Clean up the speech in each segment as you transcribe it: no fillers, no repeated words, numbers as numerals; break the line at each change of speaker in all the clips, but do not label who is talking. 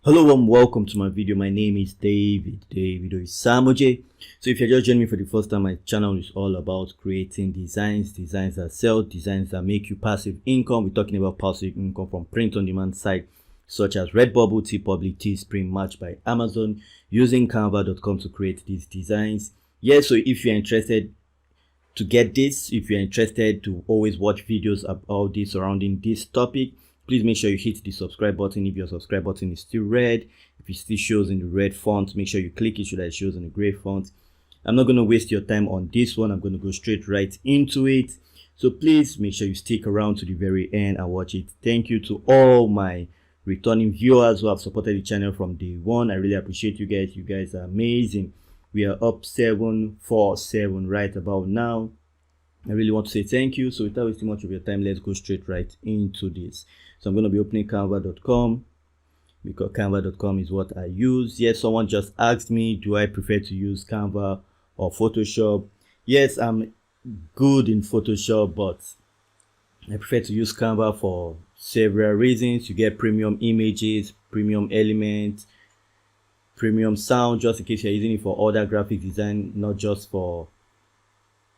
Hello and welcome to my video. My name is David Oisamoje. So if you're just joining me for the first time, my channel is all about creating designs that sell, designs that make you passive income. We're talking about passive income from print on demand sites such as Redbubble, TeePublic, Teespring, Match by Amazon, using canva.com to create these designs. So if you're interested to get this, if you're interested to always watch videos about this surrounding this topic, please make sure you hit the subscribe button. If your subscribe button is still red, if it still shows in the red font, make sure you click it so that it shows in the gray font. I'm not going to waste your time on this one. I'm going to go straight right into it. So please make sure you stick around to the very end and watch it. Thank you to all my returning viewers who have supported the channel from day one. I really appreciate you guys. You guys are amazing. We are up 747 right about now. I really want to say thank you. So without wasting much of your time, let's go straight right into this. So I'm going to be opening canva.com because canva.com is what I use. Yes, someone just asked me, do I prefer to use Canva or Photoshop? Yes, I'm good in Photoshop, but I prefer to use Canva for several reasons. You get premium images, premium elements, premium sound, just in case you're using it for other graphic design, not just for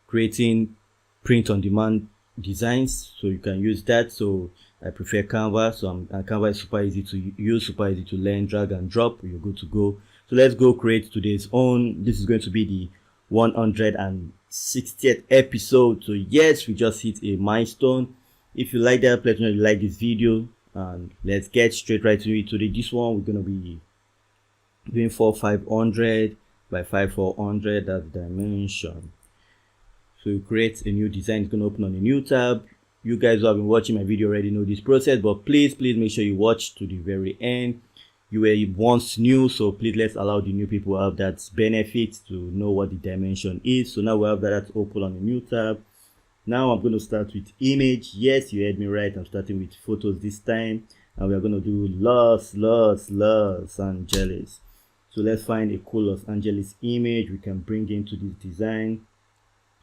creating print on demand designs. So you can use that. So I prefer Canva. And Canva is super easy to use, super easy to learn, drag and drop. You're good to go. So let's go create today's own. This is going to be the 160th episode. So yes, we just hit a milestone. If you like that, let me know you like this video, and let's get straight right to it. Today, this one we're gonna be doing 500 by 400. That's dimension. So you create a new design. It's going to open on a new tab. You guys who have been watching my video already know this process, but please make sure you watch to the very end. You were once new, so please let's allow the new people who have that benefit to know what the dimension is. So now we have that open on a new tab. Now I'm going to start with image. Yes, you heard me right. I'm starting with photos this time, and we're going to do Los Angeles. So let's find a cool Los Angeles image we can bring into this design.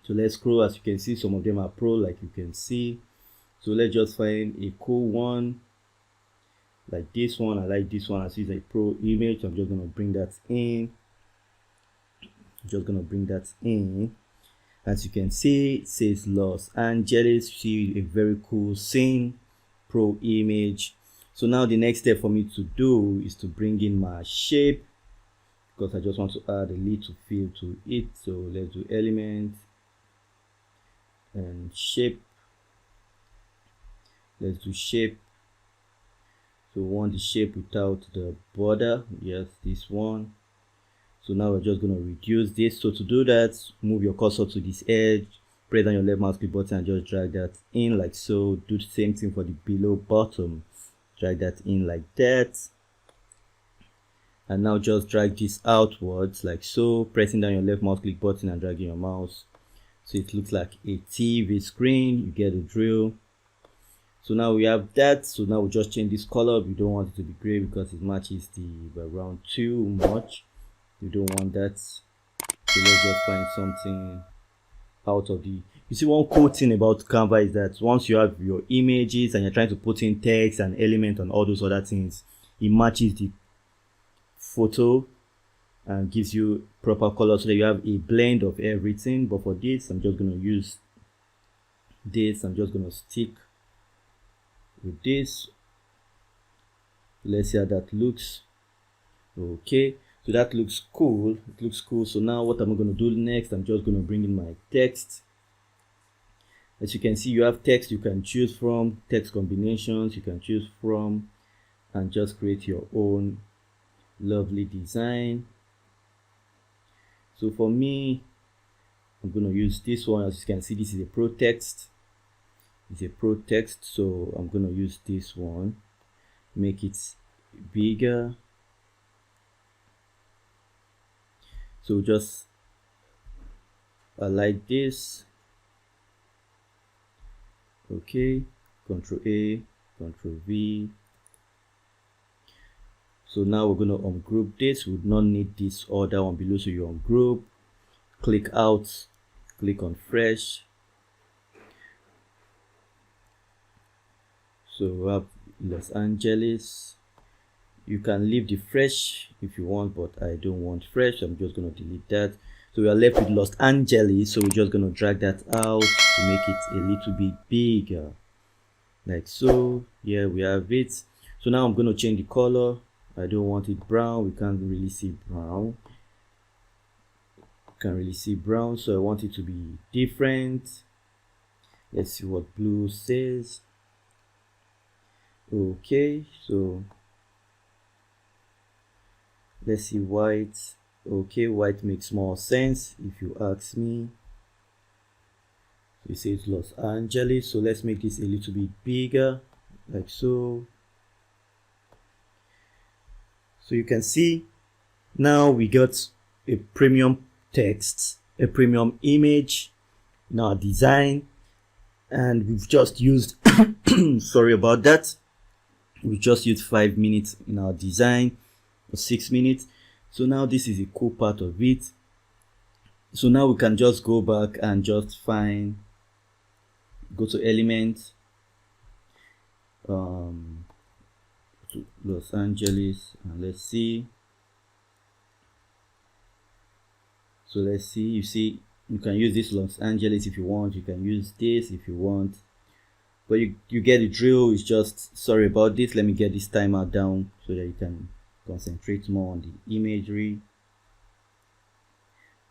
So let's scroll. As you can see, some of them are pro, like you can see. So let's just find a cool one like this one. I like this one. I see it's a pro image. I'm just going to bring that in. As you can see, it says Los Angeles. See a very cool scene, pro image. So now the next step for me to do is to bring in my shape, because I just want to add a little feel to it. So let's do elements and shape. Let's do shape. So we want the shape without the border. Yes, this one. So now we're just going to reduce this. So to do that, move your cursor to this edge, press down your left mouse click button and just drag that in like so. Do the same thing for the below bottom. Drag that in like that. And now just drag this outwards like so, pressing down your left mouse click button and dragging your mouse. So it looks like a TV screen. You get the drill. So now we have that. So now we just change this color. We don't want it to be gray because it matches the background too much. You don't want that. So let's just find something out of the. You see, one cool thing about Canva is that once you have your images and you're trying to put in text and element and all those other things, it matches the photo and gives you proper color so that you have a blend of everything. But for this, I'm just going to use this. I'm just going to stick with this. Let's see how that looks. Okay, so that looks cool. It looks cool. So now what am I going to do next? I'm just going to bring in my text. As you can see, you have text you can choose from, text combinations you can choose from, and just create your own lovely design. So for me, I'm going to use this one. As you can see, this is a pro text. It's a pro text, so I'm going to use this one, make it bigger. So just like this. Okay, Control A, Control V. So now we're going to ungroup this. We would not need this other one below, so you ungroup, click out, click on fresh. So we have Los Angeles. You can leave the fresh if you want, but I don't want fresh, so I'm just going to delete that. So we are left with Los Angeles, so we're just going to drag that out to make it a little bit bigger, like so. Here we have it. So now I'm going to change the color. I don't want it brown. We can't really see brown. Can't really see brown, so I want it to be different. Let's see what blue says. Okay, so let's see white. Okay, white makes more sense if you ask me. It says Los Angeles, so let's make this a little bit bigger, like so. So you can see now we got a premium text, a premium image in our design, and we've just used sorry about that, we just used 5 minutes in our design, or 6 minutes. So now this is a cool part of it. So now we can just go back and just find, go to element, to Los Angeles, and let's see. So let's see, you see, you can use this Los Angeles if you want, you can use this if you want, but you get the drill. It's just, sorry about this, let me get this timer down so that you can concentrate more on the imagery.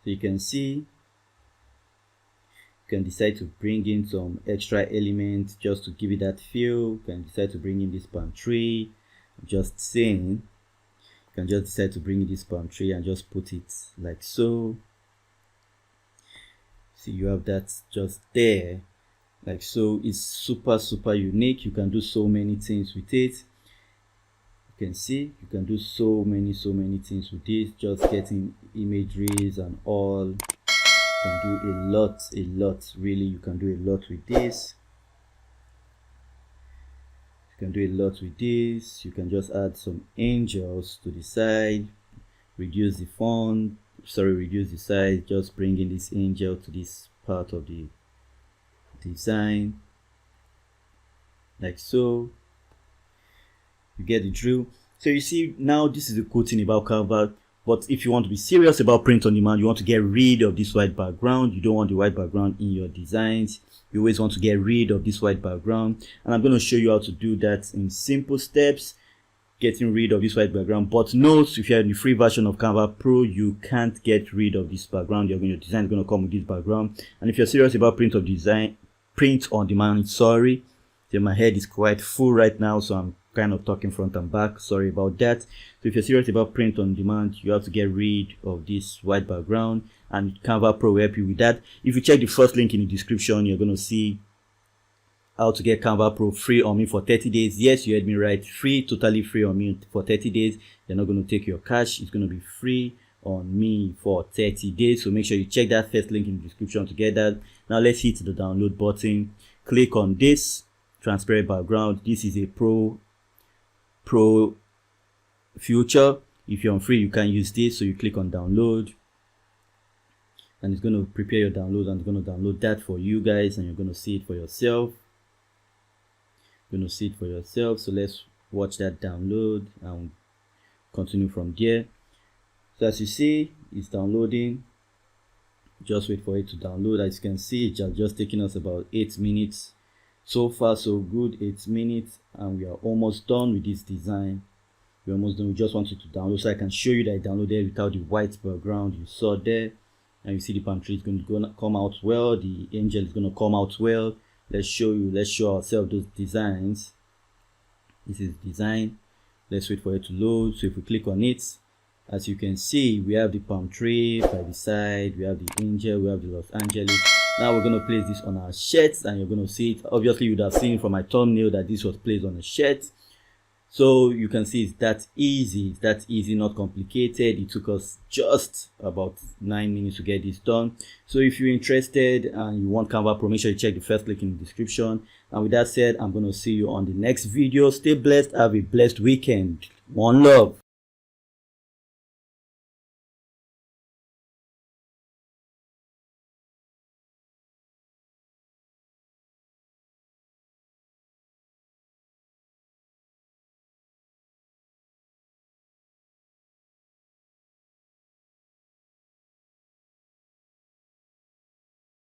So you can see, you can decide to bring in some extra elements just to give it that feel. You can decide to bring in this palm tree, just saying. You can just decide to bring in this palm tree and just put it like so. See, you have that just there, like so. It's super unique. You can do so many things with it. You can see you can do so many things with this, just getting imageries and all. You can do a lot, really. You can do a lot with this. You can do a lot with this. You can just add some angels to the side, reduce the font, reduce the size, just bring in this angel to this part of the design, like so. You get the drill. So you see, now this is the cool thing about Canva. But if you want to be serious about print on demand, you want to get rid of this white background. You don't want the white background in your designs. You always want to get rid of this white background, and I'm going to show you how to do that in simple steps, getting rid of this white background. But note, if you're in the free version of Canva Pro, you can't get rid of this background. Your design is going to come with this background. And if you're serious about print on demand, sorry, so my head is quite full right now, so I'm kind of talking front and back, sorry about that. So if you're serious about print on demand, you have to get rid of this white background, and Canva Pro will help you with that. If you check the first link in the description, you're going to see how to get Canva Pro free on me for 30 days. Yes, you heard me right, free, totally free on me for 30 days. You're not going to take your cash. It's going to be free on me for 30 days. So make sure you check that first link in the description to get that. Now let's hit the download button. Click on this transparent background. This is a pro feature. If you're on free, you can use this. So you click on download, and it's going to prepare your download, and it's going to download that for you guys, and you're going to see it for yourself. So let's watch that download and continue from there. So as you see, it's downloading. Just wait for it to download. As you can see, it's just taking us about 8 minutes. So far so good, 8 minutes, and we are almost done with this design. We're almost done. We just want it to download so I can show you that I downloaded without the white background you saw there. And you see the palm tree is going to come out well, the angel is going to come out well. Let's show ourselves those designs. This is design. Let's wait for it to load. So if we click on it, as you can see, we have the palm tree by the side, we have the angel, we have the Los Angeles. Now we're going to place this on our shirts, and you're going to see it. Obviously, you would have seen from my thumbnail that this was placed on a shirt. So you can see it's that easy, not complicated. It took us just about 9 minutes to get this done. So if you're interested and you want Canva Pro, make sure you check the first link in the description. And with that said, I'm going to see you on the next video. Stay blessed. Have a blessed weekend. One love.